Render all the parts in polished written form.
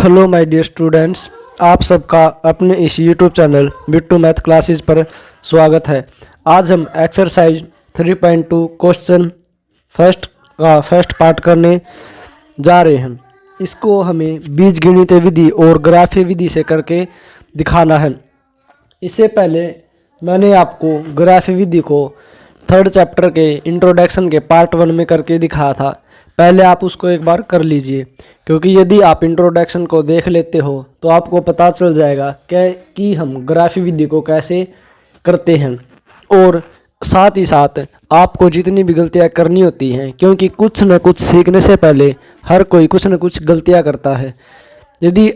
Hello my dear students, आप सबका अपने इस YouTube channel Bittu math classes पर स्वागत है। आज हम एक्सरसाइज 3.2 क्वेश्चन फर्स्ट पार्ट करने जा रहे हैं। इसको हमें बीजगणित विधि और ग्राफीय विधि से करके दिखाना है। इससे पहले मैंने आपको ग्राफीय विधि को थर्ड चैप्टर के इंट्रोडक्शन के पार्ट 1 में करके दिखाया था। पहले आप उसको एक बार कर लीजिए, क्योंकि यदि आप इंट्रोडक्शन को देख लेते हो तो आपको पता चल जाएगा कि हम ग्राफीय विधि को कैसे करते हैं। और साथ ही साथ आपको जितनी भी गलतियां करनी होती हैं, क्योंकि कुछ न कुछ सीखने से पहले हर कोई कुछ न कुछ गलतियां करता है। यदि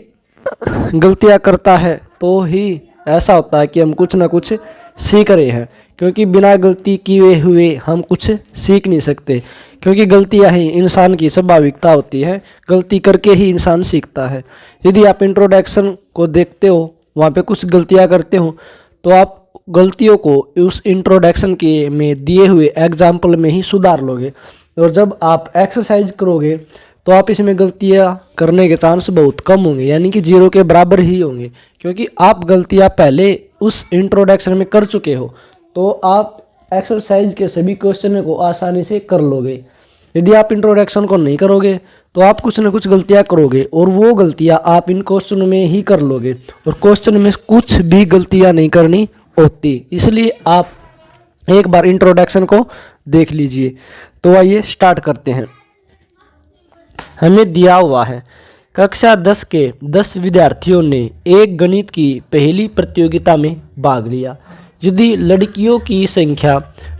गलतियां करता है तो ही ऐसा होता है कि हम कुछ ना कुछ सीख रहे हैं, क्योंकि बिना गलती किए हुए हम कुछ सीख नहीं सकते। क्योंकि गलतियां ही इंसान की स्वाभाविकता होती है, गलती करके ही इंसान सीखता है। यदि आप इंट्रोडक्शन को देखते हो, वहाँ पे कुछ गलतियां करते हो, तो आप गलतियों को उस इंट्रोडक्शन के में दिए हुए एग्जाम्पल में ही सुधार लोगे। और जब आप एक्सरसाइज करोगे तो आप इसमें गलतियां करने के चांस बहुत कम होंगे, यानी कि 0 के बराबर ही होंगे, क्योंकि आप गलतियां पहले उस इंट्रोडक्शन में कर चुके हो। तो आप एक्सरसाइज के सभी क्वेश्चन को आसानी से कर लोगे। यदि आप इंट्रोडक्शन को नहीं करोगे तो आप कुछ न कुछ गलतियां करोगे, और वो गलतियां आप इन क्वेश्चन में ही कर लोगे। और क्वेश्चन में कुछ भी गलतियां नहीं करनी होती, इसलिए आप एक बार इंट्रोडक्शन को देख लीजिए। तो आइए स्टार्ट करते हैं। हमें दिया हुआ है, कक्षा 10 के 10 विद्यार्थियों ने एक गणित की पहली प्रतियोगिता में भाग लिया। यदि लड़कियों की संख्या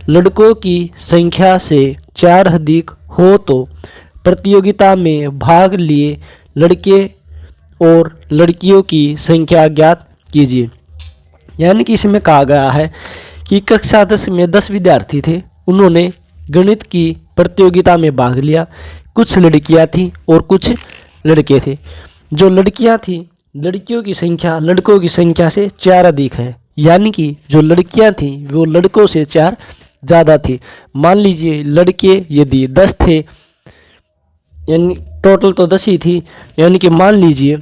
लड़कों की संख्या से 4 अधिक हो तो प्रतियोगिता में भाग लिए लड़के और लड़कियों की संख्या ज्ञात कीजिए। यानी कि इसमें कहा गया है कि कक्षा 10 में 10 विद्यार्थी थे, उन्होंने गणित की प्रतियोगिता में भाग लिया। कुछ लड़कियां थी और कुछ लड़के थे। जो लड़कियां थी, लड़कियों की संख्या लड़कों की संख्या से 4 अधिक है, यानी कि जो लड़कियां थी वो लड़कों से 4 ज़्यादा थी। मान लीजिए लड़के यदि 10 थे, यानी टोटल तो 10 ही थी, यानी कि मान लीजिए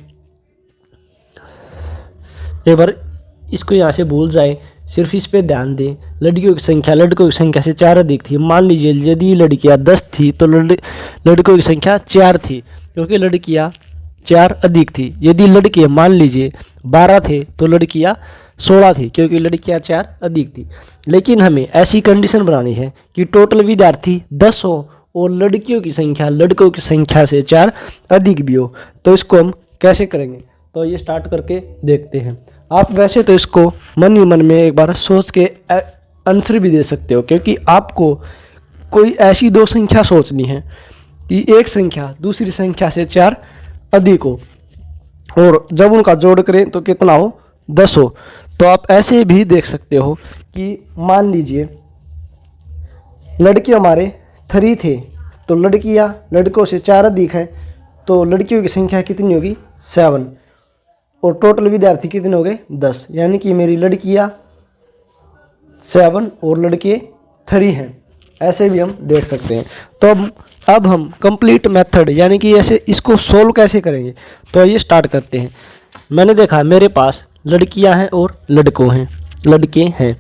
एक बार इसको यहाँ से भूल जाए, सिर्फ इस पे ध्यान दें। लड़कियों की संख्या लड़कों की संख्या से 4 अधिक थी। मान लीजिए यदि लड़कियां 10 थी तो लड़कों की संख्या 4 थी, क्योंकि लड़कियां 4 अधिक थी। यदि लड़के मान लीजिए 12 थे तो लड़कियां 16 थी, क्योंकि लड़कियां 4 अधिक थी। लेकिन हमें ऐसी कंडीशन बनानी है कि टोटल विद्यार्थी 10 हो और लड़कियों की संख्या लड़कों की संख्या से 4 अधिक भी हो। तो इसको हम कैसे करेंगे, तो ये स्टार्ट करके देखते हैं। आप वैसे तो इसको मन ही मन में एक बार सोच के आंसर भी दे सकते हो, क्योंकि आपको कोई ऐसी 2 संख्या सोचनी है कि एक संख्या दूसरी संख्या से 4 अधिक हो, और जब उनका जोड़ करें तो कितना हो, 10 हो। तो आप ऐसे भी देख सकते हो कि मान लीजिए लड़के हमारे 3 थे, तो लड़कियां लड़कों से 4 अधिक है, तो लड़कियों की संख्या कितनी होगी, 7, और टोटल विद्यार्थी कितने हो गए, 10। यानी कि मेरी लड़कियां 7 और लड़के 3 हैं। ऐसे भी हम देख सकते हैं। तो अब हम कंप्लीट मेथड, यानी कि ऐसे इसको सोल्व कैसे करेंगे, तो ये स्टार्ट करते हैं। मैंने देखा मेरे पास लड़कियां हैं और लड़के हैं,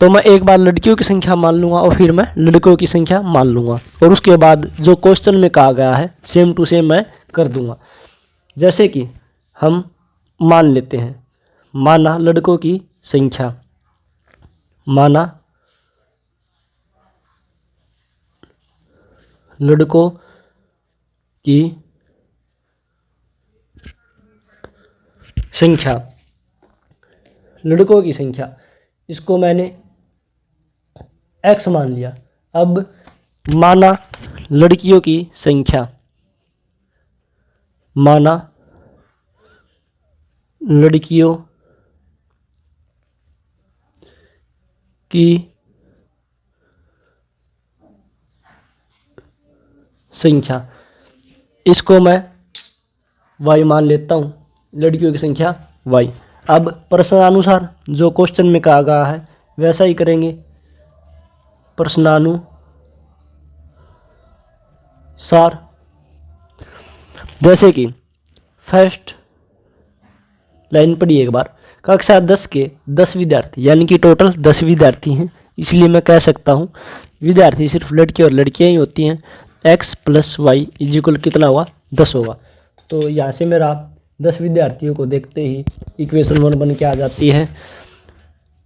तो मैं एक बार लड़कियों की संख्या मान लूँगा और फिर मैं लड़कों की संख्या मान लूँगा, और उसके बाद जो क्वेश्चन में कहा गया है सेम टू सेम मैं कर दूँगा। जैसे कि हम मान लेते हैं, माना लड़कों की संख्या, माना लड़कों की संख्या लड़कों की संख्या इसको मैंने x मान लिया। अब माना लड़कियों की संख्या, माना लड़कियों की संख्या, इसको मैं y मान लेता हूँ, लड़कियों की संख्या y। अब प्रश्नानुसार जो क्वेश्चन में कहा गया है वैसा ही करेंगे। प्रश्नानुसार जैसे कि फर्स्ट लाइन पढ़िए एक बार। कक्षा 10 के 10 विद्यार्थी, यानी कि टोटल 10 विद्यार्थी हैं, इसलिए मैं कह सकता हूँ विद्यार्थी सिर्फ लड़के और लड़कियाँ ही होती हैं। x + y = कितना हुआ, 10 होगा। तो यहाँ से मेरा 10 विद्यार्थियों को देखते ही इक्वेशन 1 बन के आ जाती है,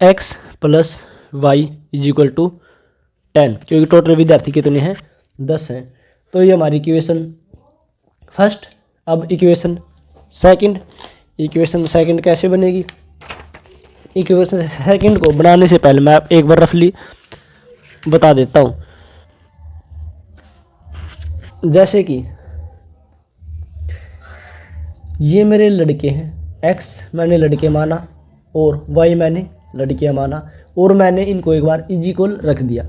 x + y = 10, क्योंकि टोटल विद्यार्थी कितने हैं, 10 हैं। तो ये हमारी इक्वेशन फर्स्ट। अब इक्वेशन सेकंड कैसे बनेगी। इक्वेशन सेकंड को बनाने से पहले मैं एक बार रफली बता देता हूँ। जैसे कि ये मेरे लड़के हैं, x मैंने लड़के माना और y मैंने लड़कियां माना, और मैंने इनको एक बार इक्वल रख दिया।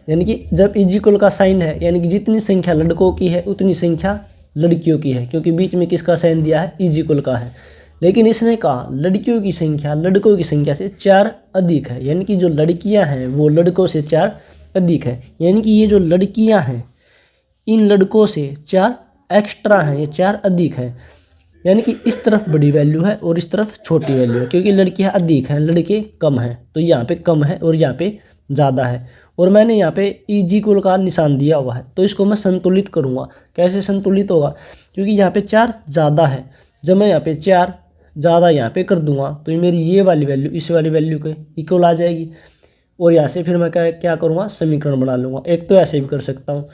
यानी कि जब इक्वल का साइन है, यानी कि जितनी संख्या लड़कों की है उतनी संख्या लड़कियों की है, क्योंकि बीच में किसका साइन दिया है, इक्वल का है। लेकिन इसने कहा लड़कियों की संख्या लड़कों की संख्या से 4 अधिक है, यानी कि जो लड़कियां हैं वो लड़कों से 4 अधिक है। यानी कि ये जो लड़कियां हैं इन लड़कों से 4 एक्स्ट्रा हैं, ये 4 अधिक है। यानी कि इस तरफ बड़ी वैल्यू है और इस तरफ छोटी वैल्यू है, क्योंकि लड़कियां अधिक हैं लड़के कम हैं। तो यहाँ पे कम है और यहाँ पे ज़्यादा है, और मैंने यहाँ पे इक्वल का निशान दिया हुआ है। तो इसको मैं संतुलित करूँगा। कैसे संतुलित होगा, क्योंकि यहाँ पे 4 ज़्यादा है। जब मैं यहाँ पे 4 ज़्यादा यहाँ पे कर दूंगा तो मेरी ये वाली वैल्यू इस वाली वैल्यू के इक्वल आ जाएगी, और यहाँ से फिर मैं क्या करूँगा, समीकरण बना लूँगा। एक तो ऐसे भी कर सकता हूँ,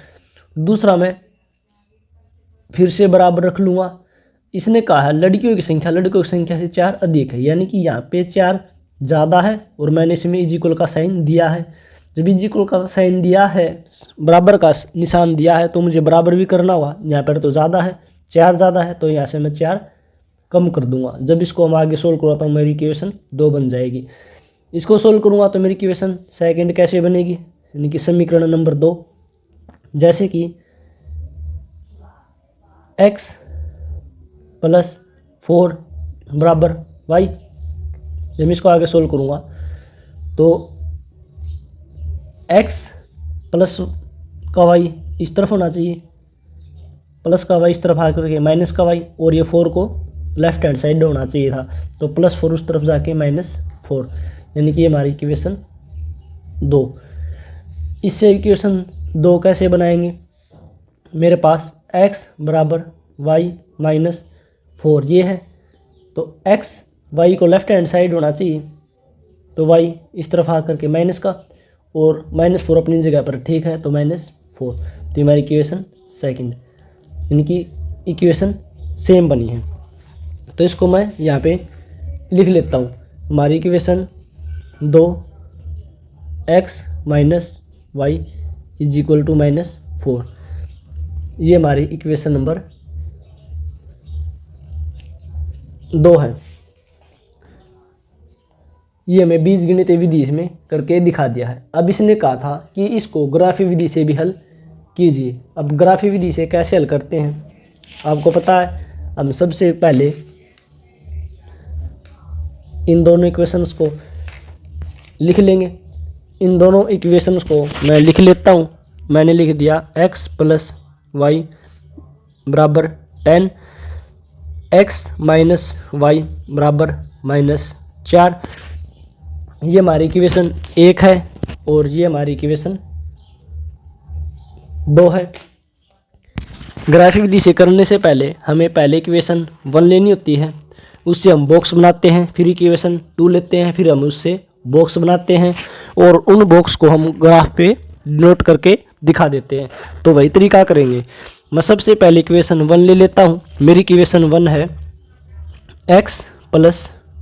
दूसरा मैं फिर से बराबर रख लूँगा। इसने कहा है लड़कियों की संख्या से 4 अधिक है, यानी कि यहाँ पे 4 ज़्यादा है और मैंने इसमें इक्वल का साइन दिया है। जब इक्वल का साइन दिया है, बराबर का निशान दिया है, तो मुझे बराबर भी करना होगा। यहाँ पर तो ज़्यादा है, 4 ज़्यादा है, तो यहाँ से मैं 4 कम कर दूंगा। जब इसको हम आगे सोल्व करवाता हूँ मेरी इक्वेशन 2 बन जाएगी। इसको सोल्व करूँगा तो मेरी इक्वेशन सेकंड कैसे बनेगी, यानी कि समीकरण नंबर 2। जैसे कि x + 4 = y। जब मैं इसको आगे सोल्व करूँगा तो x प्लस का y इस तरफ होना चाहिए, प्लस का y इस तरफ आकर के माइनस का y, और ये 4 को लेफ्ट हैंड साइड होना चाहिए था, तो +4 उस तरफ जाके -4, यानी कि हमारी इक्वेशन 2। इससे इक्वेशन 2 कैसे बनाएंगे, मेरे पास x = y - 4 ये है, तो x y को लेफ्ट हैंड साइड होना चाहिए, तो y इस तरफ आकर के माइनस का, और -4 अपनी जगह पर ठीक है, तो -4। तो हमारी इक्वेशन सेकंड, यानी कि इक्वेशन सेम बनी है। तो इसको मैं यहाँ पे लिख लेता हूँ। हमारी इक्वेशन 2 x - y = -4, ये हमारी इक्वेशन नंबर 2 है। ये हमें बीजगणित विधि इसमें करके दिखा दिया है। अब इसने कहा था कि इसको ग्राफी विधि से भी हल कीजिए। अब ग्राफी विधि से कैसे हल करते हैं आपको पता है। हम सबसे पहले इन दोनों इक्वेशंस को लिख लेंगे। इन दोनों इक्वेशंस को मैं लिख लेता हूँ। मैंने लिख दिया x + y = 10, x - y = -4। ये हमारी इक्वेशन 1 है और ये हमारी इक्वेशन 2 है। ग्राफिक विधि से करने से पहले हमें पहले इक्वेशन 1 लेनी होती है, उससे हम बॉक्स बनाते हैं, फिर इक्वेशन 2 लेते हैं, फिर हम उससे बॉक्स बनाते हैं और उन बॉक्स को हम ग्राफ पे नोट करके दिखा देते हैं। तो वही तरीका करेंगे। मैं सबसे पहले इक्वेशन 1 ले लेता हूँ। मेरी इक्वेशन 1 है x +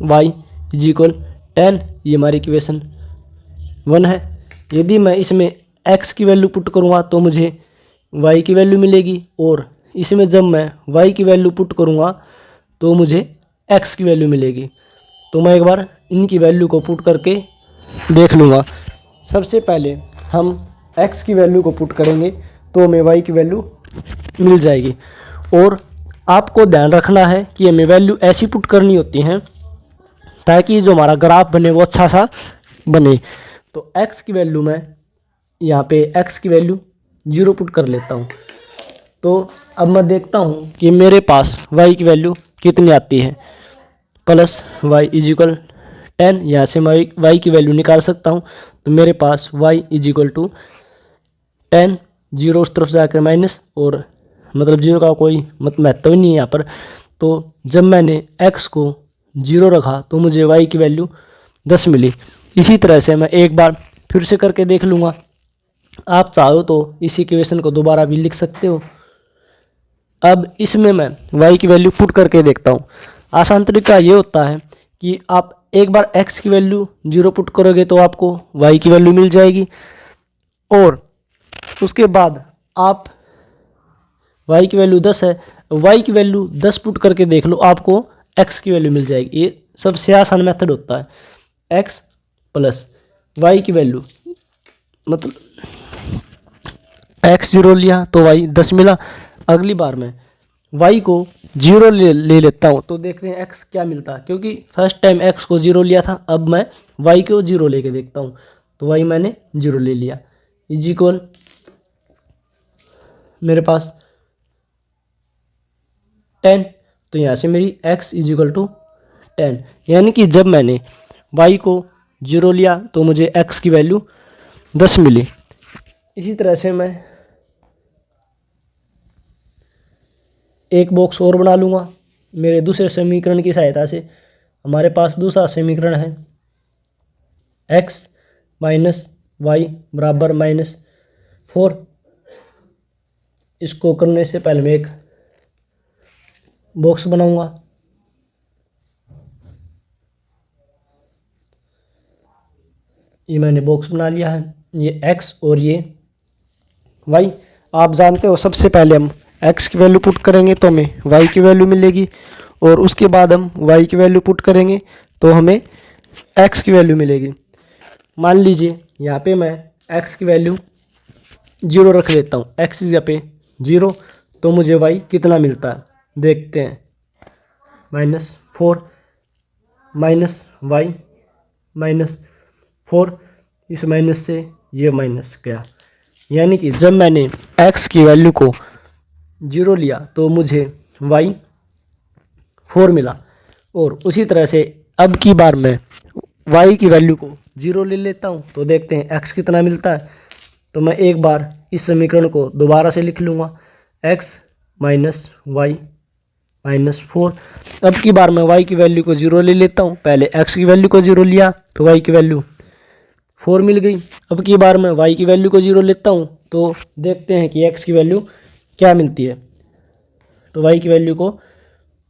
y = 10, ये हमारी इक्वेशन 1 है। यदि मैं इसमें x की वैल्यू पुट करूँगा तो मुझे y की वैल्यू मिलेगी, और इसमें जब मैं y की वैल्यू पुट करूँगा तो मुझे x की वैल्यू मिलेगी। तो मैं एक बार इनकी वैल्यू को पुट करके देख लूँगा। सबसे पहले हम x की वैल्यू को पुट करेंगे तो हमें y की वैल्यू मिल जाएगी। और आपको ध्यान रखना है कि हमें वैल्यू ऐसी पुट करनी होती हैं ताकि जो हमारा ग्राफ बने वो अच्छा सा बने। तो x की वैल्यू मैं यहाँ पे x की वैल्यू 0 पुट कर लेता हूँ। तो अब मैं देखता हूँ कि मेरे पास y की वैल्यू कितनी आती है, प्लस वाई इज इक्वल 10। यहाँ से मैं वाई की वैल्यू निकाल सकता हूँ। तो मेरे पास y is equal to 10, zero उस तरफ जाकर माइनस, और मतलब जीरो का कोई महत्व ही नहीं है यहाँ पर। तो जब मैंने एक्स को जीरो रखा तो मुझे वाई की वैल्यू 10 मिली। इसी तरह से मैं एक बार फिर से करके देख लूँगा। आप चाहो तो इसी इक्वेशन को दोबारा भी लिख सकते हो। अब इसमें मैं y की वैल्यू पुट करके देखता हूँ। आसान तरीका ये होता है कि आप एक बार x की वैल्यू 0 पुट करोगे तो आपको y की वैल्यू मिल जाएगी, और उसके बाद आप y की वैल्यू 10 है, y की वैल्यू 10 पुट करके देख लो, आपको x की वैल्यू मिल जाएगी। ये सबसे आसान मेथड होता है। x प्लस y की वैल्यू, मतलब x 0 लिया तो y 10 मिला। अगली बार मैं y को 0 ले लेता हूँ तो देखते हैं x क्या मिलता है, क्योंकि फर्स्ट टाइम x को 0 लिया था, अब मैं y को 0 लेके देखता हूँ। तो y मैंने 0 ले लिया, इज इक्वल मेरे पास 10। तो यहाँ से मेरी x इज इक्वल टू 10, यानी कि जब मैंने y को 0 लिया तो मुझे x की वैल्यू 10 मिली। इसी तरह से मैं एक बॉक्स और बना लूँगा मेरे दूसरे समीकरण की सहायता से। हमारे पास दूसरा समीकरण है x माइनस वाई बराबर -4। इसको करने से पहले मैं एक बॉक्स बनाऊंगा। ये मैंने बॉक्स बना लिया है, ये x और ये y। आप जानते हो सबसे पहले हम x की वैल्यू पुट करेंगे तो हमें y की वैल्यू मिलेगी, और उसके बाद हम y की वैल्यू पुट करेंगे तो हमें x की वैल्यू मिलेगी। मान लीजिए यहाँ पे मैं x की वैल्यू 0 रख लेता हूँ, x की जगह पे 0, तो मुझे y कितना मिलता है देखते हैं। -4 माइनस वाई -4, इस माइनस से ये माइनस गया, यानी कि जब मैंने x की वैल्यू को 0 लिया तो मुझे y 4 मिला। और उसी तरह से अब की बार मैं y की वैल्यू को 0 ले लेता हूँ तो देखते हैं x कितना मिलता है। तो मैं एक बार इस समीकरण को दोबारा से लिख लूँगा, x माइनस वाई -4। अब की बार मैं y की वैल्यू को 0 ले लेता हूँ, पहले x की वैल्यू को 0 लिया तो y की वैल्यू 4 मिल गई। अब की बार मैं y की वैल्यू को 0 लेता हूँ तो देखते हैं कि x की वैल्यू क्या मिलती है। तो y की वैल्यू को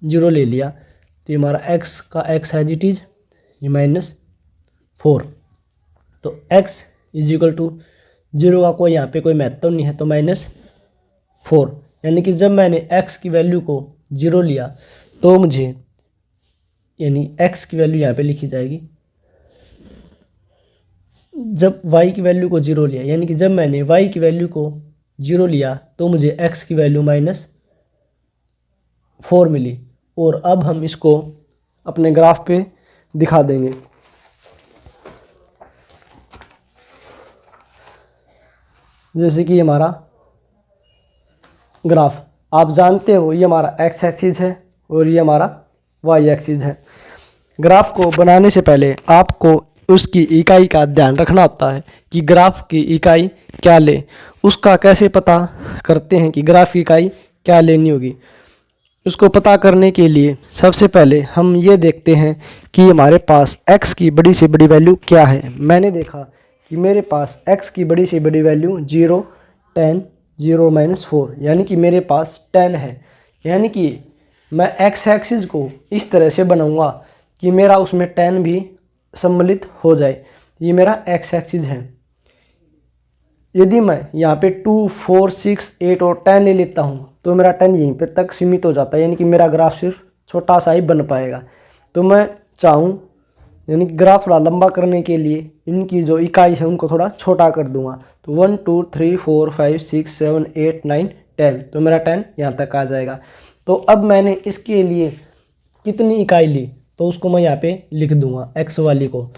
0 ले लिया तो ये हमारा x का x है जिट इज ये -4। तो x इज इक्वल टू 0 का कोई यहाँ पे कोई महत्व नहीं है, तो -4, यानी कि जब मैंने x की वैल्यू को 0 लिया तो मुझे, यानी x की वैल्यू यहाँ पे लिखी जाएगी, जब y की वैल्यू को 0 लिया, यानी कि जब मैंने y की वैल्यू को 0 लिया तो मुझे x की वैल्यू -4 मिली। और अब हम इसको अपने ग्राफ पे दिखा देंगे। जैसे कि हमारा ग्राफ आप जानते हो, ये हमारा x एक्सिस है और ये हमारा y एक्सिस है। ग्राफ को बनाने से पहले आपको उसकी इकाई का ध्यान रखना होता है कि ग्राफ की इकाई क्या ले। उसका कैसे पता करते हैं कि ग्राफ की इकाई क्या लेनी होगी। उसको पता करने के लिए सबसे पहले हम ये देखते हैं कि हमारे पास x की बड़ी से बड़ी वैल्यू क्या है। मैंने देखा कि मेरे पास x की बड़ी से बड़ी वैल्यू 0, 10, 0 -4, यानी कि मेरे पास 10 है। यानी कि मैं x एक्सिस को इस तरह से बनाऊंगा कि मेरा उसमें 10 भी सम्मिलित हो जाए। ये मेरा x एक्सिस है। यदि मैं यहाँ पे 2, 4, 6, 8 और 10 ले लेता हूँ तो मेरा 10 यहीं पे तक सीमित हो जाता है, यानी कि मेरा ग्राफ सिर्फ छोटा सा ही बन पाएगा। तो मैं चाहूँ यानी कि ग्राफ थोड़ा लंबा करने के लिए इनकी जो इकाई है उनको थोड़ा छोटा कर दूंगा। तो 1, 2, 3, 4, 5, 6, 7, 8, 9, 10, तो मेरा 10 यहाँ तक आ जाएगा। तो अब मैंने इसके लिए कितनी इकाई ली तो उसको मैं यहाँ पे लिख दूंगा, x वाली को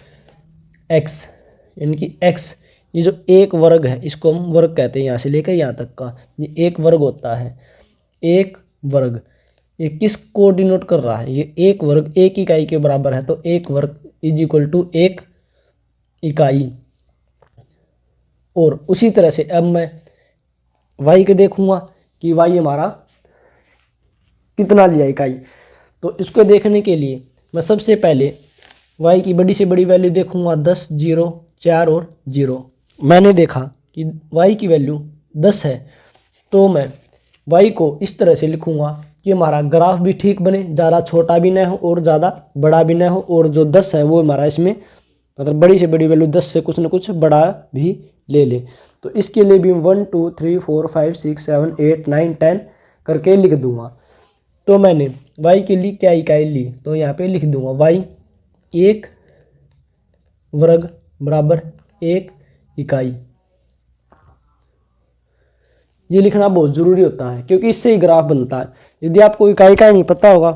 x, यानी कि x, ये जो एक वर्ग है इसको हम वर्ग कहते हैं, यहाँ से लेकर यहाँ तक का ये एक वर्ग होता है। एक वर्ग ये किस को डिनोट कर रहा है, ये एक वर्ग एक इकाई के बराबर है, तो एक वर्ग इज इक्वल टू एक इकाई। और उसी तरह से अब मैं y के देखूंगा कि y हमारा कितना लिया इकाई। तो इसको देखने के लिए मैं सबसे पहले y की बड़ी से बड़ी वैल्यू देखूंगा 10, 0, 4 और 0। मैंने देखा कि y की वैल्यू 10 है, तो मैं y को इस तरह से लिखूंगा कि हमारा ग्राफ भी ठीक बने, ज़्यादा छोटा भी ना हो और ज़्यादा बड़ा भी ना हो, और जो 10 है वो हमारा इसमें मतलब बड़ी से बड़ी वैल्यू 10 से कुछ ना कुछ बड़ा भी ले ले। तो इसके लिए भी 1 2 3 4 5 6 7 8 9 10 करके लिख दूंगा। तो मैंने y के लिए क्या इकाई ली, तो यहाँ पे लिख दूंगा y एक वर्ग बराबर एक इकाई। ये लिखना बहुत ज़रूरी होता है क्योंकि इससे ही ग्राफ बनता है। यदि आपको इकाई का नहीं पता होगा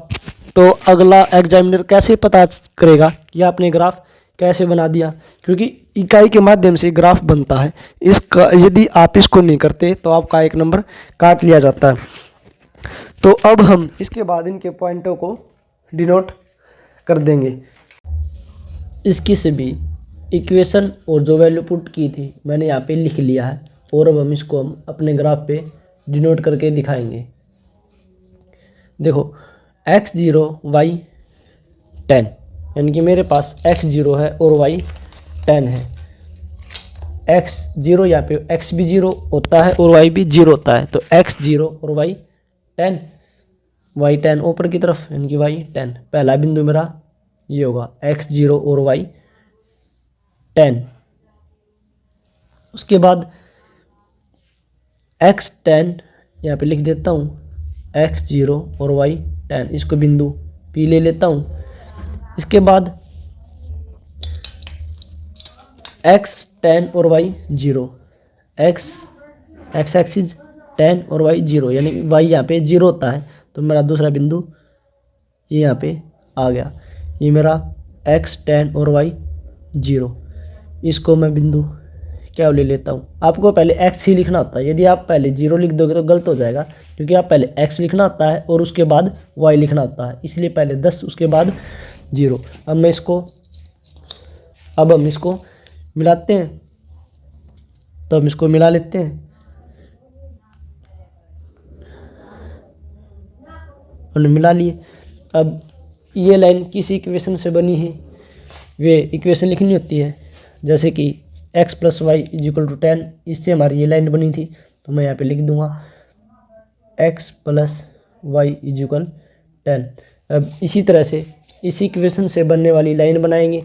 तो अगला एग्जामिनर कैसे पता करेगा कि आपने ग्राफ कैसे बना दिया, क्योंकि इकाई के माध्यम से ग्राफ बनता है। इसका यदि आप इसको नहीं करते तो आपका एक नंबर काट लिया जाता है। तो अब हम इसके बाद इनके पॉइंटों को डिनोट कर देंगे। इसकी सभी इक्वेशन और जो वैल्यू पुट की थी मैंने यहाँ पे लिख लिया है, और अब हम इसको अपने ग्राफ पे डिनोट करके दिखाएंगे। देखो x0 y 10, यानी कि मेरे पास x0 है और y 10 है। x0 यहाँ पे x भी 0 होता है और y भी 0 होता है, तो x0 और y 10, y 10 ऊपर की तरफ यानी कि y 10। पहला बिंदु मेरा ये होगा x0 और y 10। उसके बाद x10 यहाँ पे लिख देता हूँ, x0 और y 10, इसको बिंदु P ले लेता हूँ। इसके बाद x10 और y 0, x एक्सिस 10 और y 0, यानी कि y यहाँ पे 0 होता है, तो मेरा दूसरा बिंदु ये यहाँ पे आ गया। ये मेरा x10 और y 0, इसको मैं बिंदु क्या ले लेता हूँ। आपको पहले x ही लिखना होता है, यदि आप पहले 0 लिख दोगे तो गलत हो जाएगा, क्योंकि आप पहले x लिखना होता है और उसके बाद y लिखना होता है, इसलिए पहले 10 उसके बाद 0। अब हम इसको मिलाते हैं, तो हम इसको मिला लेते हैं। हमने मिला लिए। अब ये लाइन किसी इक्वेशन से बनी है, वे इक्वेशन लिखनी होती है, जैसे कि x + y = 10, इससे हमारी ये लाइन बनी थी, तो मैं यहाँ पे लिख दूंगा x + y = 10। अब इसी तरह से इसी इक्वेशन से बनने वाली लाइन बनाएंगे।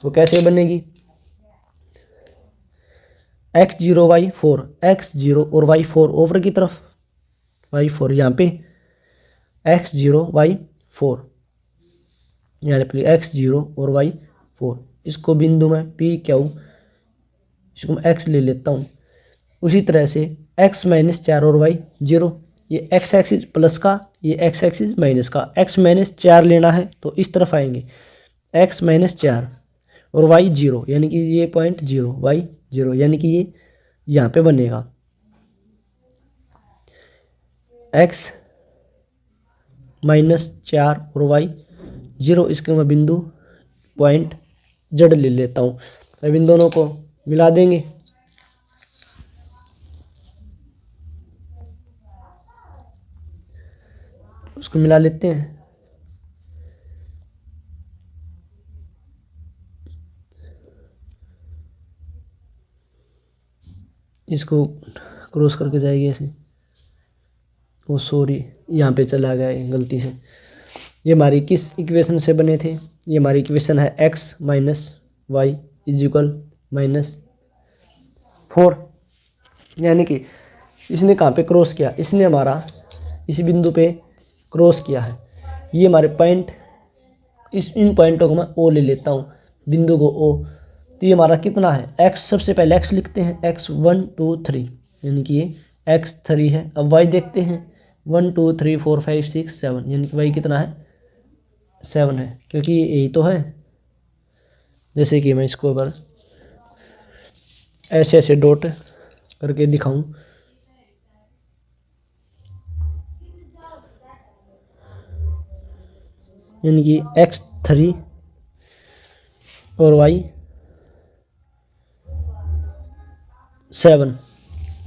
वो कैसे बनेगी, x0 y 4, x0 और y 4 ऊपर की तरफ, y 4 यहाँ पे x0 y 4, यहाँ पे x0 और y 4, इसको बिंदु में P Q, इसको मैं x ले लेता हूँ। उसी तरह से x - 4 और y 0, ये x एक्सिस प्लस का, ये x एक्सिस माइनस का। x - 4 लेना है तो इस तरफ आएंगे, x - 4 और y 0, यानी कि ये पॉइंट 0, y 0, यानी कि ये यहाँ पे बनेगा x - 4 और y 0, इसके मैं बिंदु पॉइंट Z ले लेता हूँ। अब इन दोनों को मिला देंगे। उसको मिला लेते हैं। इसको क्रॉस करके जाएगी ऐसे, ओ सॉरी यहाँ पे चला गया है गलती से। ये हमारी किस इक्वेशन से बने थे, ये हमारी इक्वेशन है x - y = -4, यानी कि इसने कहाँ पे क्रॉस किया, इसने हमारा इस बिंदु पे क्रॉस किया है। ये हमारे पॉइंट, इन पॉइंटों को मैं O ले लेता हूँ, बिंदु को O। तो ये हमारा कितना है, x, सबसे पहले x लिखते हैं, x 1 2 3, यानी कि ये x 3 है। अब y देखते हैं, 1 2 3 4 5 6 7, यानी कि y कितना है, 7 है, क्योंकि ये यही तो है। जैसे कि मैं इसको अगर ऐसे ऐसे डॉट करके दिखाऊं, यानी कि x3 और y7,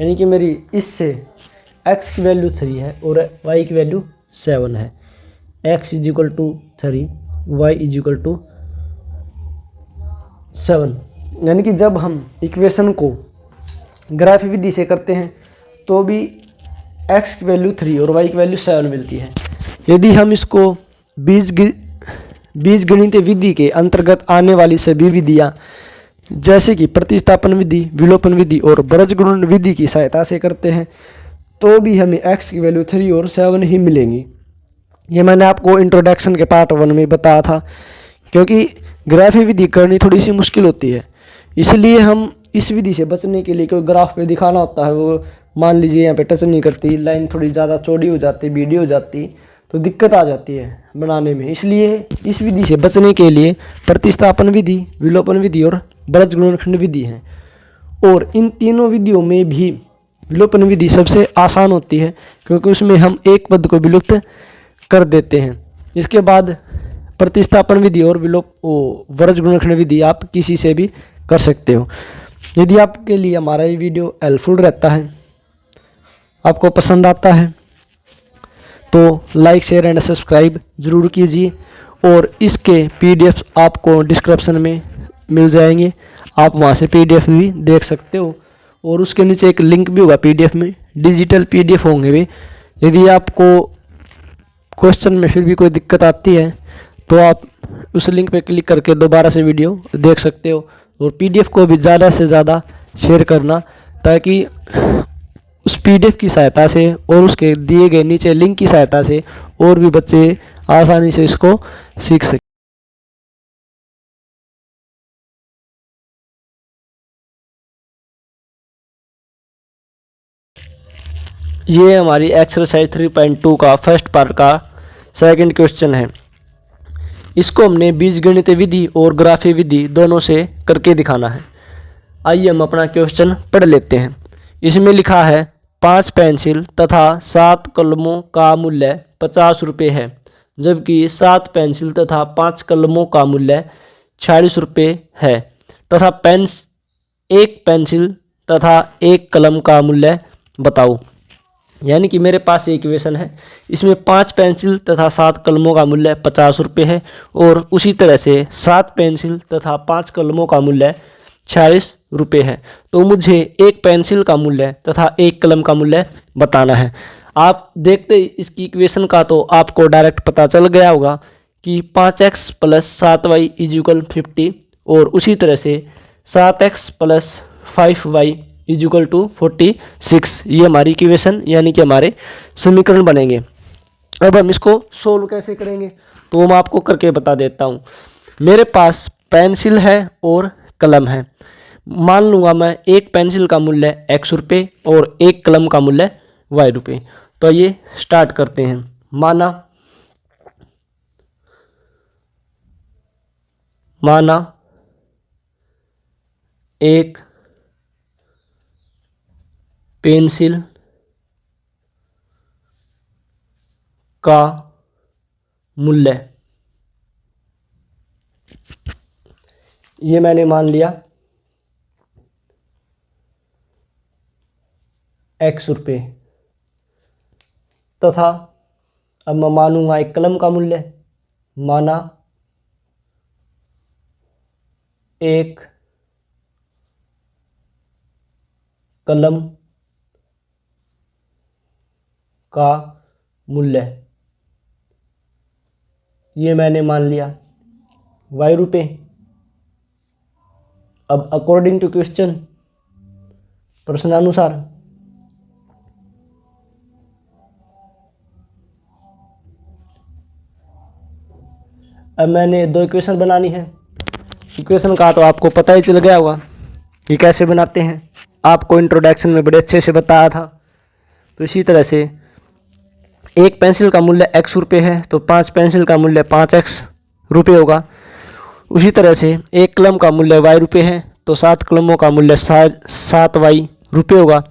यानी कि मेरी इससे x की वैल्यू 3 है और y की वैल्यू 7 है। x = 3, y = 7। यानी कि जब हम इक्वेशन को ग्राफ विधि से करते हैं तो भी x की वैल्यू 3 और y की वैल्यू 7 मिलती है। यदि हम इसको बीजगणितीय विधि के अंतर्गत आने वाली सभी विधियाँ जैसे कि प्रतिस्थापन विधि, विलोपन विधि और बीजगणित विधि की सहायता से करते हैं तो भी हमें x की वैल्यू 3 और 7 ही मिलेंगी। ये मैंने आपको इंट्रोडक्शन के पार्ट 1 में बताया था, क्योंकि ग्राफ विधि करनी थोड़ी सी मुश्किल होती है, इसलिए हम इस विधि से बचने के लिए कोई ग्राफ पे दिखाना होता है, वो मान लीजिए यहाँ पे टच नहीं करती, लाइन थोड़ी ज़्यादा चौड़ी हो जाती, बीडी हो जाती, तो दिक्कत आ जाती है बनाने में। इसलिए इस विधि से बचने के लिए प्रतिस्थापन विधि, विलोपन विधि और बीजगणित विधि है। और इन तीनों विधियों में भी विलोपन विधि सबसे आसान होती है, क्योंकि उसमें हम एक पद को विलुप्त कर देते हैं। इसके बाद प्रतिस्थापन विधि और बीजगणित विधि आप किसी से भी कर सकते हो। यदि आपके लिए हमारा ये वीडियो हेल्पफुल रहता है, आपको पसंद आता है, तो लाइक, शेयर एंड सब्सक्राइब ज़रूर कीजिए। और इसके PDF आपको डिस्क्रिप्शन में मिल जाएंगे, आप वहाँ से PDF भी देख सकते हो। और उसके नीचे एक लिंक भी होगा PDF में, डिजिटल PDF होंगे वे। यदि आपको क्वेश्चन में फिर भी कोई दिक्कत आती है तो आप उस लिंक पे क्लिक करके दोबारा से वीडियो देख सकते हो। और PDF को भी ज़्यादा से ज़्यादा शेयर करना, ताकि उस PDF की सहायता से और उसके दिए गए नीचे लिंक की सहायता से और भी बच्चे आसानी से इसको सीख सकें। ये हमारी एक्सरसाइज 3.2 का फर्स्ट पार्ट का सेकंड क्वेश्चन है। इसको हमने बीजगणितीय विधि और ग्राफीय विधि दोनों से करके दिखाना है। आइए हम अपना क्वेश्चन पढ़ लेते हैं। इसमें लिखा है 5 पेंसिल तथा 7 कलमों का मूल्य 50 रुपये है, जबकि 7 पेंसिल तथा 5 कलमों का मूल्य 46 रुपये है, तथा एक पेंसिल तथा एक कलम का मूल्य बताओ। यानी कि मेरे पास ये इक्वेशन है, इसमें 5 पेंसिल तथा 7 कलमों का मूल्य 50 रुपये है और उसी तरह से 7 पेंसिल तथा 5 कलमों का मूल्य 46 रुपये है। तो मुझे एक पेंसिल का मूल्य तथा एक कलम का मूल्य बताना है। आप देखते इसकी इक्वेशन का तो आपको डायरेक्ट पता चल गया होगा कि 5x + 7y = 50 और उसी तरह से 7x + 5y = 46। ये हमारी इक्वेशन यानी कि हमारे समीकरण बनेंगे। अब हम इसको सोल्व कैसे करेंगे तो मैं आपको करके बता देता हूँ। मेरे पास पेंसिल है और कलम है। मान लूँगा मैं एक पेंसिल का मूल्य x रुपये और एक कलम का मूल्य y रुपये। तो ये स्टार्ट करते हैं। माना एक पेंसिल का मूल्य, ये मैंने मान लिया x रुपये, तथा अब मैं मानूंगा एक कलम का मूल्य। माना एक कलम का मूल्य, ये मैंने मान लिया y रुपये। अब अकॉर्डिंग टू क्वेश्चन, प्रश्नानुसार अब मैंने दो इक्वेशन बनानी है। इक्वेशन का तो आपको पता ही चल गया होगा कि कैसे बनाते हैं, आपको इंट्रोडक्शन में बड़े अच्छे से बताया था। तो इसी तरह से एक पेंसिल का मूल्य x रुपये है तो 5 पेंसिल का मूल्य 5x रुपये होगा। उसी तरह से एक कलम का मूल्य y रुपये है तो 7 कलमों का मूल्य 7y रुपये होगा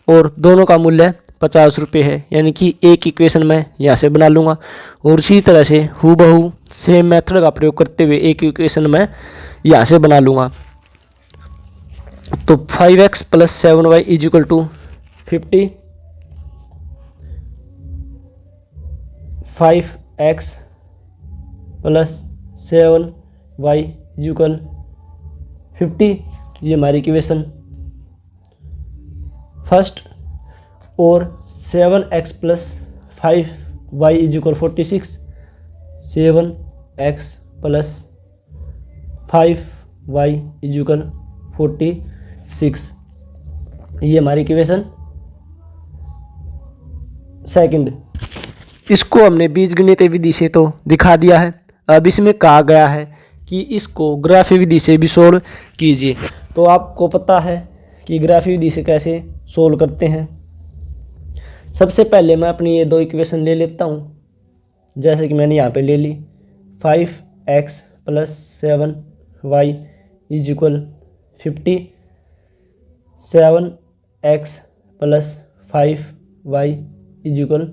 और दोनों का मूल्य ₹50 है, यानी कि एक इक्वेशन मैं यहाँ से बना लूँगा। और इसी तरह से हूबहू सेम मेथड का प्रयोग करते हुए एक इक्वेशन मैं यहाँ से बना लूँगा। तो 5x + 7y = 50, 5x + 7y = 50, ये हमारी इक्वेशन फर्स्ट। और 7x + 5y = 46, 7x + 5y = 46, ये हमारी इक्वेशन सेकंड। इसको हमने बीजगणितीय विधि से तो दिखा दिया है। अब इसमें कहा गया है कि इसको ग्राफी विधि से भी सोल्व कीजिए। तो आपको पता है कि ग्राफी विधि से कैसे सोल्व करते हैं। सबसे पहले मैं अपनी ये दो इक्वेशन ले लेता हूँ, जैसे कि मैंने यहाँ पे ले ली। 5x + 7y = 50, 7x + 5y =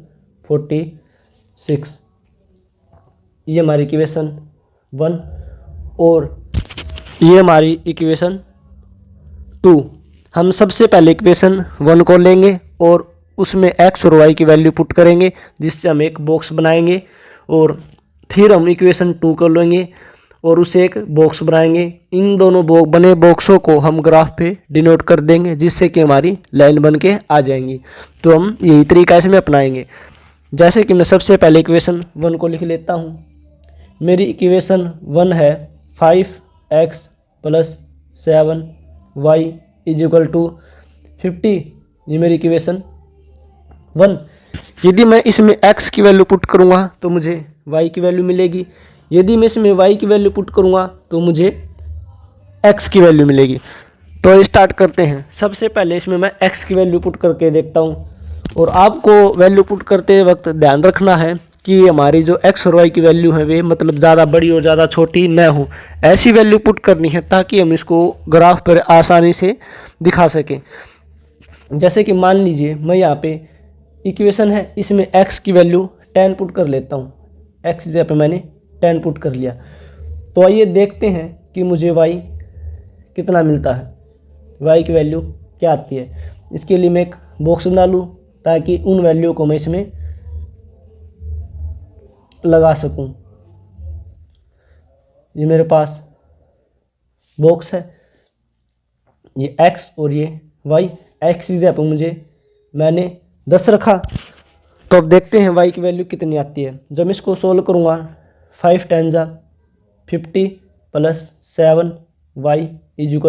46, ये हमारी इक्वेशन 1। और ये हमारी इक्वेशन 2। हम सबसे पहले इक्वेशन 1 को लेंगे और उसमें x और y की वैल्यू पुट करेंगे, जिससे हम एक बॉक्स बनाएंगे। और फिर हम इक्वेशन 2 को लेंगे और उसे एक बॉक्स बनाएंगे। इन दोनों बने बॉक्सों को हम ग्राफ पे डिनोट कर देंगे, जिससे कि हमारी लाइन बन के आ जाएंगी। तो हम यही तरीका इसमें अपनाएंगे। जैसे कि मैं सबसे पहले इक्वेशन 1 को लिख लेता हूँ। मेरी इक्वेशन 1 है 5x + 7y = 50, ये मेरी इक्वेशन 1। यदि मैं इसमें x की वैल्यू पुट करूँगा तो मुझे y की वैल्यू मिलेगी। यदि मैं इसमें y की वैल्यू पुट करूँगा तो मुझे x की वैल्यू मिलेगी। तो स्टार्ट करते हैं। सबसे पहले इसमें मैं x की वैल्यू पुट करके देखता हूँ। और आपको वैल्यू पुट करते वक्त ध्यान रखना है कि हमारी जो x और y की वैल्यू है वे मतलब ज़्यादा बड़ी और ज़्यादा छोटी न हो, ऐसी वैल्यू पुट करनी है ताकि हम इसको ग्राफ पर आसानी से दिखा सकें। जैसे कि मान लीजिए मैं यहाँ पे इक्वेशन है, इसमें x की वैल्यू 10 पुट कर लेता हूँ। x जगह पे मैंने 10 पुट कर लिया। तो आइए देखते हैं कि मुझे y कितना मिलता है, y की वैल्यू क्या आती है। इसके लिए मैं एक बॉक्स बना लूँ ताकि उन वैल्यू को मैं इसमें लगा सकूं। ये मेरे पास बॉक्स है, ये x और ये y। x की जगह पर मैंने 10 रखा। तो अब देखते हैं y की वैल्यू कितनी आती है। जब मैं इसको सोल्व करूँगा 5 × 50 + 7y =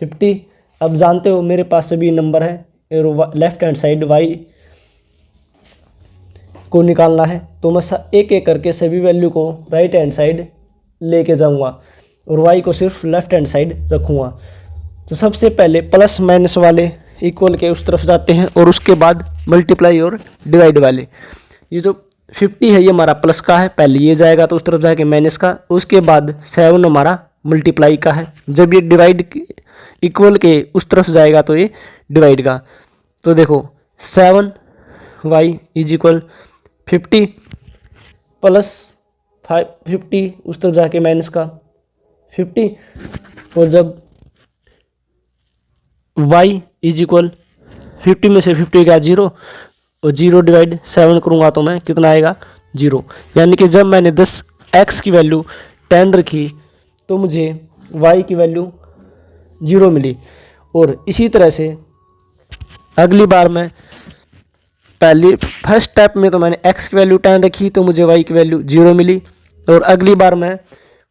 50। अब जानते हो मेरे पास सभी नंबर है और लेफ्ट हैंड साइड y को निकालना है। तो मैं एक एक करके सभी वैल्यू को राइट हैंड साइड लेके जाऊंगा और y को सिर्फ लेफ्ट हैंड साइड रखूँगा। तो सबसे पहले प्लस माइनस वाले इक्वल के उस तरफ जाते हैं और उसके बाद मल्टीप्लाई और डिवाइड वाले। ये जो 50 है ये हमारा प्लस का है, पहले ये जाएगा तो उस तरफ जाके माइनस का, उसके बाद 7 हमारा मल्टीप्लाई का है। जब ये डिवाइड इक्वल के उस तरफ जाएगा तो ये डिवाइड का। तो देखो 7y = 50 + 50 उस तरफ जाके माइनस का 50। और जब y = 50 में से 50 का 0 और 0 / 7 करूँगा तो मैं कितना आएगा 0। यानी कि जब मैंने 10x की वैल्यू 10 रखी तो मुझे y की वैल्यू 0 मिली। और इसी तरह से अगली बार मैं पहले फर्स्ट स्टेप में तो मैंने x की वैल्यू 10 रखी तो मुझे y की वैल्यू 0 मिली। और अगली बार मैं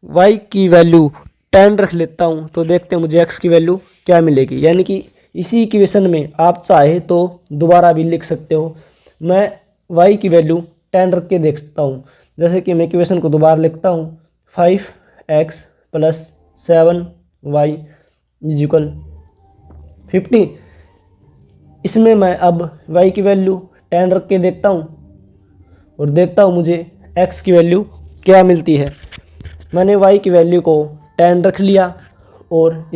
y की वैल्यू 10 रख लेता हूँ तो देखते हैं मुझे x की वैल्यू क्या मिलेगी। यानी कि इसी इक्वेशन में आप चाहे तो दोबारा भी लिख सकते हो। मैं y की वैल्यू 10 रख के देख सकता हूँ। जैसे कि मैं इक्वेशन को दोबारा लिखता हूँ 5x + 7y = 50। इसमें मैं अब y की वैल्यू 10 रख के देखता हूँ और देखता हूँ मुझे x की वैल्यू क्या मिलती है। मैंने y की वैल्यू को 10 रख लिया और =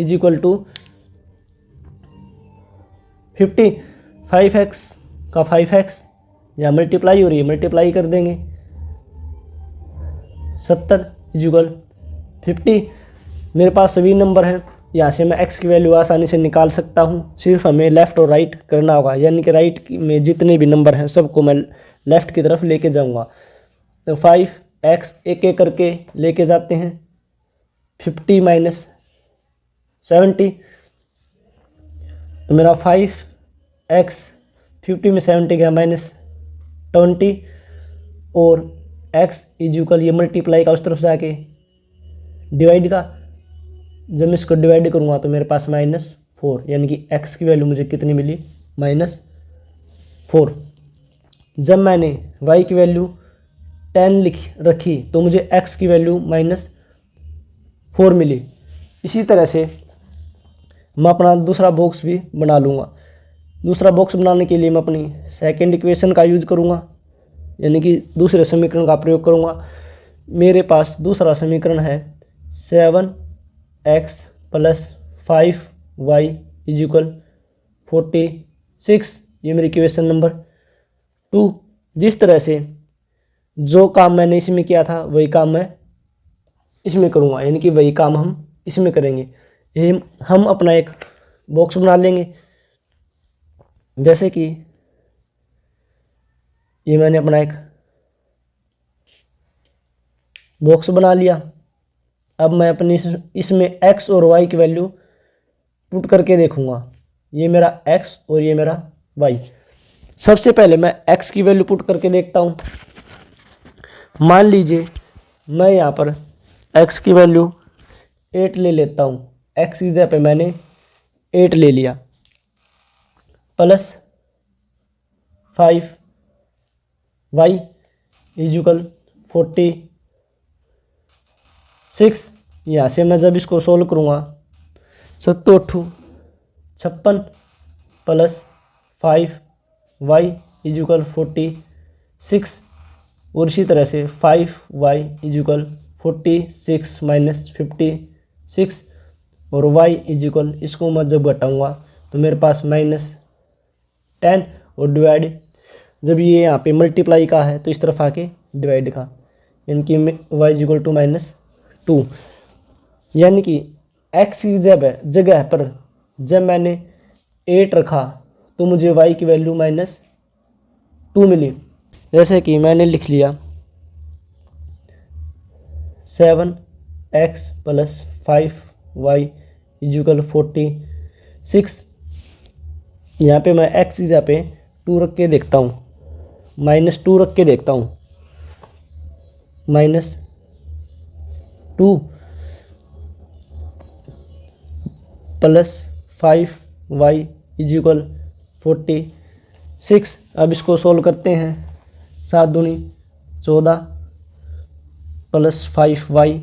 50। 5x का 5x, या मल्टीप्लाई हो रही है, मल्टीप्लाई कर देंगे, 70 इजुकल 50। मेरे पास सभी नंबर हैं, यहाँ से मैं x की वैल्यू आसानी से निकाल सकता हूँ। सिर्फ हमें लेफ़्ट और राइट करना होगा, यानी कि राइट में जितने भी नंबर हैं सबको मैं लेफ़्ट की तरफ लेके जाऊँगा। तो 5x एक एक करके लेके जाते हैं, 50 माइनस 70, तो मेरा 5x 50 में 70 गया -20, और x इजुकल ये मल्टीप्लाई का उस तरफ से आके डिवाइड का, जब मैं इसको डिवाइड करूँगा तो मेरे पास -4, यानी कि x की वैल्यू मुझे कितनी मिली, -4। जब मैंने y की वैल्यू 10 रखी तो मुझे x की वैल्यू -4 मिली। इसी तरह से मैं अपना दूसरा बॉक्स भी बना लूँगा। दूसरा बॉक्स बनाने के लिए मैं अपनी सेकंड इक्वेशन का यूज करूँगा, यानी कि दूसरे समीकरण का प्रयोग करूँगा। मेरे पास दूसरा समीकरण है 7x + 5y इजुकल 46, ये मेरी इक्वेशन नंबर 2। जिस तरह से जो काम मैंने इसमें किया था वही काम मैं इसमें करूँगा, यानी कि वही काम हम इसमें करेंगे। ये हम अपना एक बॉक्स बना लेंगे, जैसे कि ये मैंने अपना एक बॉक्स बना लिया। अब मैं अपनी इसमें x और y की वैल्यू पुट करके देखूंगा। ये मेरा x और ये मेरा y। सबसे पहले मैं x की वैल्यू पुट करके देखता हूँ। मान लीजिए मैं यहाँ पर x की वैल्यू 8 ले लेता हूँ। x की जगह पे मैंने 8 ले लिया, प्लस 5y इजुकल 46। यहाँ से मैं जब इसको सोल्व करूँगा 7 8 56 प्लस 5y इजुकल 46, और इसी तरह से 5y इजुकल 46 माइनस 56, और y इजुकल इसको मैं जब घटाऊँगा तो मेरे पास -10, और डिवाइड जब ये यहाँ पे मल्टीप्लाई का है तो इस तरफ आके डिवाइड का, यानी कि y इजुकल टू -2। यानी कि x की जगह पर जब मैंने 8 रखा तो मुझे y की वैल्यू -2 मिली। जैसे कि मैंने लिख लिया 7x + 5y इजुकल 46। यहाँ पे मैं x की जगह पे 2 रख के देखता हूँ, -2 रख के देखता हूँ, -2 प्लस 5y इजुकल 46। अब इसको सोल्व करते हैं। 7 दूनी 14 plus 5y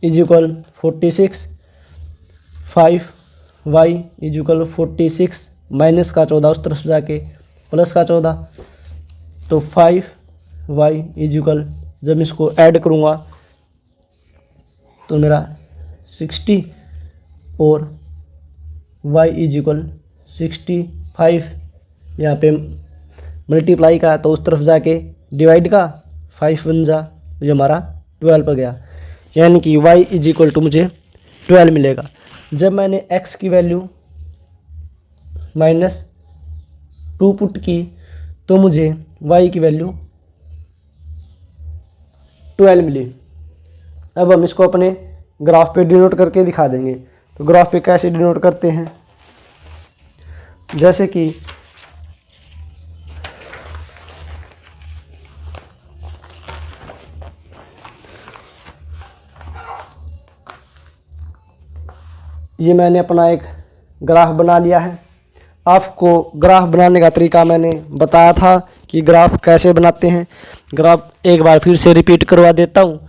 equal 46, 5y equal 46 minus का 14 उस तरफ जाके प्लस का 14, तो 5y इजुकल जब इसको ऐड करूँगा तो मेरा 60, और y इजुकल 65। यहाँ पे मल्टीप्लाई का तो उस तरफ जाके डिवाइड का, 5 1 जा, ये हमारा 12 पर गया, यानी कि y इजिकल टू मुझे 12 मिलेगा। जब मैंने x की वैल्यू -2 पुट की तो मुझे y की वैल्यू 12 मिली। अब हम इसको अपने ग्राफ पे डिनोट करके दिखा देंगे। तो ग्राफ पे कैसे डिनोट करते हैं, जैसे कि ये मैंने अपना एक ग्राफ बना लिया है। आपको ग्राफ बनाने का तरीका मैंने बताया था कि ग्राफ कैसे बनाते हैं। ग्राफ एक बार फिर से रिपीट करवा देता हूँ,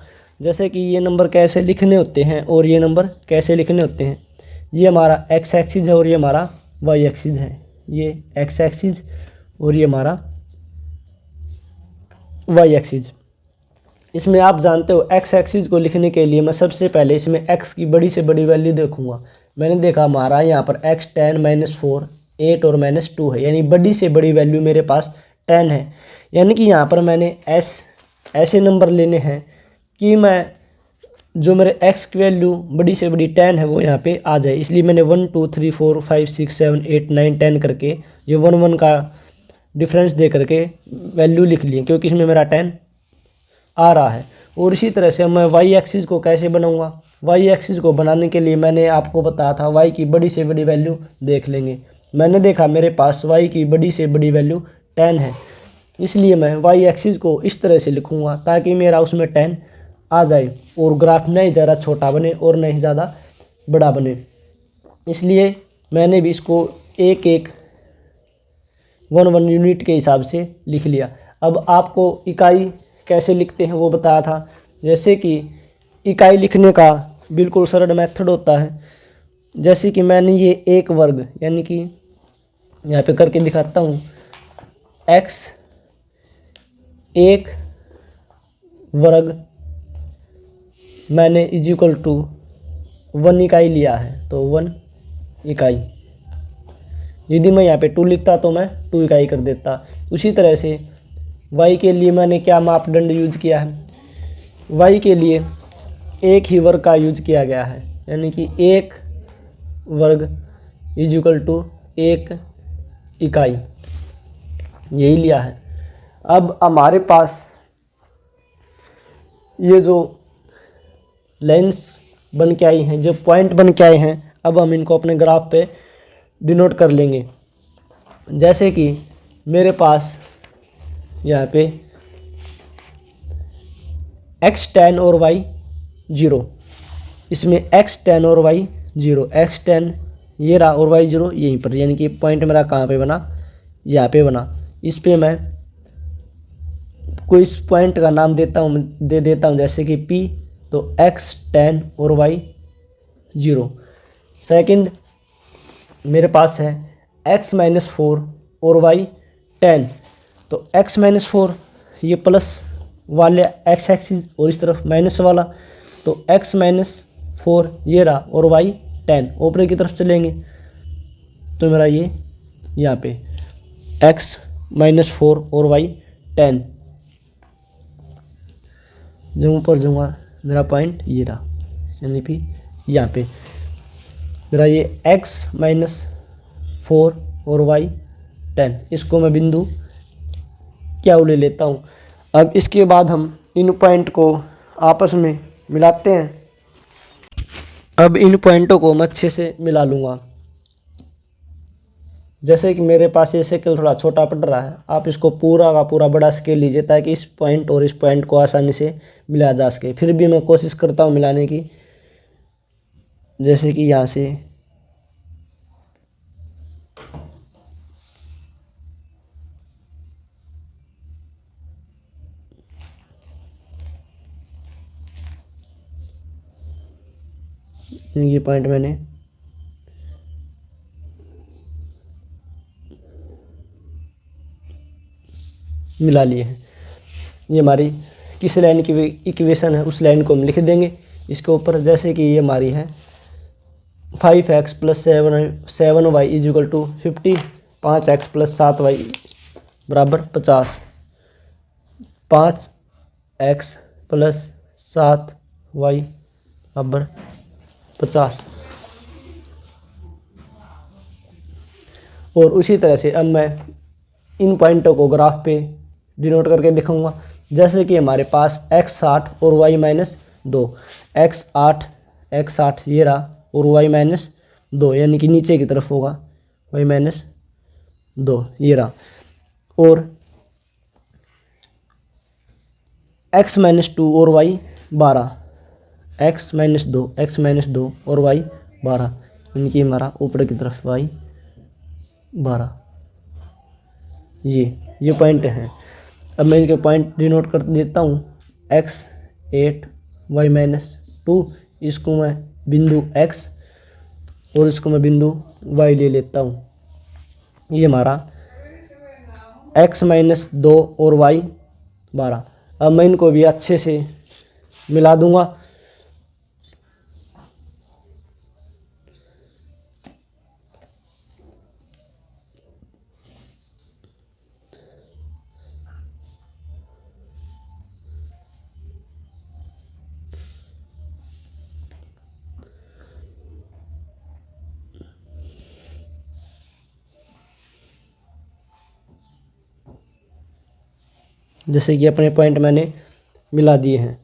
जैसे कि ये नंबर कैसे लिखने होते हैं और ये नंबर कैसे लिखने होते हैं। ये हमारा एक्स एक्सिस है और ये हमारा वाई एक्सिस है। ये एक्स एक्सिस और ये हमारा वाई एक्सिस। इसमें आप जानते हो एक्स एक्सिस को लिखने के लिए मैं सबसे पहले इसमें एक्स की बड़ी से बड़ी वैल्यू देखूंगा। मैंने देखा हमारा यहाँ पर x10 - 4 8 और -2 है, यानी बड़ी से बड़ी वैल्यू मेरे पास 10 है। यानी कि यहाँ पर मैंने ऐसे नंबर लेने हैं कि मैं जो मेरे x की वैल्यू बड़ी से बड़ी 10 है वो यहाँ पे आ जाए। इसलिए मैंने 1 2 3 4 5 6 7 8 9 10 करके ये 1 1 का डिफरेंस दे करके वैल्यू लिख ली, क्योंकि इसमें मेरा 10 आ रहा है। और इसी तरह से मैं y एक्सिस को कैसे बनाऊंगा? y एक्सिस को बनाने के लिए मैंने आपको बताया था y की बड़ी से बड़ी वैल्यू देख लेंगे। मैंने देखा मेरे पास y की बड़ी से बड़ी वैल्यू 10 है, इसलिए मैं y एक्सिस को इस तरह से लिखूंगा ताकि मेरा उसमें 10 आ जाए और ग्राफ नहीं ज़्यादा छोटा बने और नहीं ज़्यादा बड़ा बने। इसलिए मैंने भी इसको एक एक 1 1 यूनिट के हिसाब से लिख लिया। अब आपको इकाई कैसे लिखते हैं वो बताया था। जैसे कि इकाई लिखने का बिल्कुल सरल मेथड होता है। जैसे कि मैंने ये एक वर्ग, यानी कि यहाँ पे करके दिखाता हूँ, x एक वर्ग मैंने इज इक्वल टू 1 इकाई लिया है, तो 1 इकाई। यदि मैं यहाँ पे 2 लिखता तो मैं 2 इकाई कर देता। उसी तरह से y के लिए मैंने क्या मापदंड यूज किया है? y के लिए एक ही वर्ग का यूज किया गया है, यानी कि एक वर्ग इज इक्वल टू एक इकाई, यही लिया है। अब हमारे पास ये जो लाइन्स बन के आई हैं, जो पॉइंट बन के आए हैं, अब हम इनको अपने ग्राफ पे डिनोट कर लेंगे। जैसे कि मेरे पास यहाँ पे x 10 और y 0, इसमें x 10 और y 0, x 10 ये रहा और y 0 यहीं पर, यानी कि पॉइंट मेरा कहाँ पे बना? यहाँ पे बना। इस पे मैं कोई इस पॉइंट का नाम दे देता हूँ, जैसे कि P, तो x 10 और y 0। सेकंड मेरे पास है x -4 और y 10, तो x -4 ये प्लस वाले x एक्सिस और इस तरफ माइनस वाला, तो x -4 ये रहा और y 10 ऊपर की तरफ चलेंगे, तो मेरा ये यहाँ पे x -4 और y 10, जब ऊपर जाऊँगा मेरा पॉइंट ये रहा, यानी कि यहाँ पे मेरा ये x -4 और y 10, इसको मैं बिंदु क्या ले लेता हूँ। अब इसके बाद हम इन पॉइंट को आपस में मिलाते हैं। अब इन पॉइंटों को मैं अच्छे से मिला लूँगा। जैसे कि मेरे पास ये सर्कल थोड़ा छोटा पड़ रहा है, आप इसको पूरा का पूरा बड़ा स्केल लीजिए ताकि इस पॉइंट और इस पॉइंट को आसानी से मिला जा सके। फिर भी मैं कोशिश करता हूँ मिलाने की। जैसे कि यहाँ से ये पॉइंट मैंने मिला लिए हैं। ये हमारी किस लाइन की इक्वेशन है उस लाइन को हम लिख देंगे इसके ऊपर। जैसे कि ये हमारी है 5x + 7y is equal to 50, 5x + 7y बराबर 50, 5x + 7y बराबर 50। और उसी तरह से अब मैं इन पॉइंटों को ग्राफ पे डिनोट करके दिखाऊंगा। जैसे कि हमारे पास x 8 और y -2, x 8 ये रहा और y -2, यानी कि नीचे की तरफ होगा, y -2 ये रहा, और x -2 और y 12, x -2 और y 12, यानी कि हमारा ऊपर की तरफ y 12। ये पॉइंट हैं। अब मैं इनके पॉइंट डिनोट कर देता हूँ। x 8 y -2, इसको मैं बिंदु x और इसको मैं बिंदु y ले लेता हूँ। ये हमारा x -2 और y 12। अब मैं इनको भी अच्छे से मिला दूंगा। जैसे कि अपने पॉइंट मैंने मिला दिए हैं।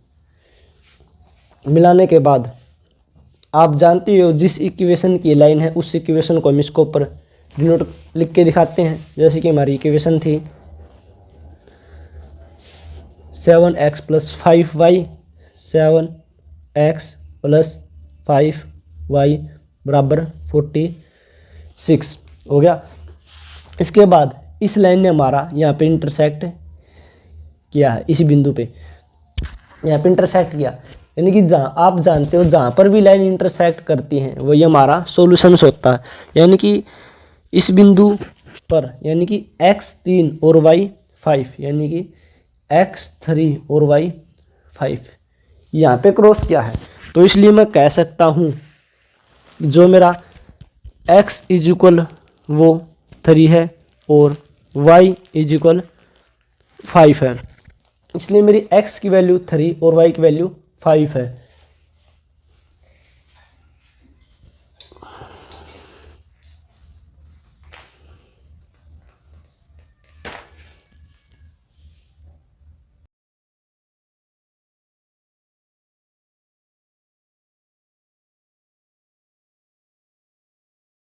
मिलाने के बाद आप जानते हो जिस इक्वेशन की लाइन है उस इक्वेशन को हम इसको ऊपर डिनोट लिख के दिखाते हैं। जैसे कि हमारी इक्वेशन थी 7x + 5y, 7x + 5y = 46 हो गया। इसके बाद इस लाइन ने हमारा यहाँ पे इंटरसेक्ट किया है, इस बिंदु पे यहाँ पे इंटरसेक्ट किया, यानी कि जहाँ आप जानते हो जहाँ पर भी लाइन इंटरसेक्ट करती हैं वही हमारा सॉल्यूशंस होता है। यानी कि इस बिंदु पर यानी कि x3 और y5 यानी कि x3 और y5 यहाँ पे क्रॉस किया है, तो इसलिए मैं कह सकता हूँ जो मेरा x = वो 3 है और y = 5 है, इसलिए मेरी x की वैल्यू 3 और y की वैल्यू 5 है।